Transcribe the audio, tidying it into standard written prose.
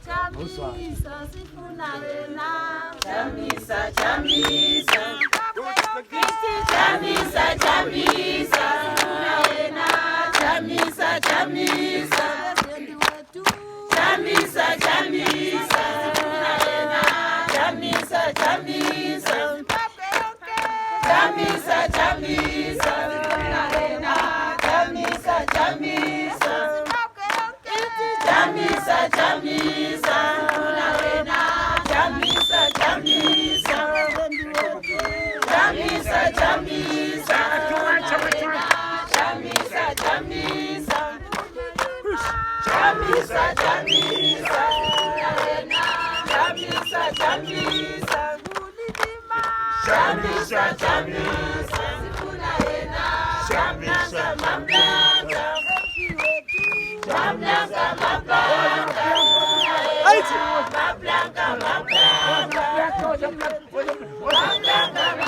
Chamisa, sifuna wena. Chamisa, chamisa. Chamisa, chamisa. Sifuna wena. Chamisa, chamisa. Chamisa, chamisa. Sifuna wena. Chamisa, chamisa. Chamisa, chamisa. Sifuna wena. Chamisa, chamisa. Chamisa, chamisa, sifuna wena. Chamisa, chamisa. Chamisa, chamisa, sifuna wena. Chamisa, chamisa. Chamisa, chamisa, sifuna wena. Chamisa, chamisa. Chamisa, chamisa, sifuna wena. Chamisa, mablanga. Mablanga, mablanga, mablanga, mablanga, mablanga, mablanga,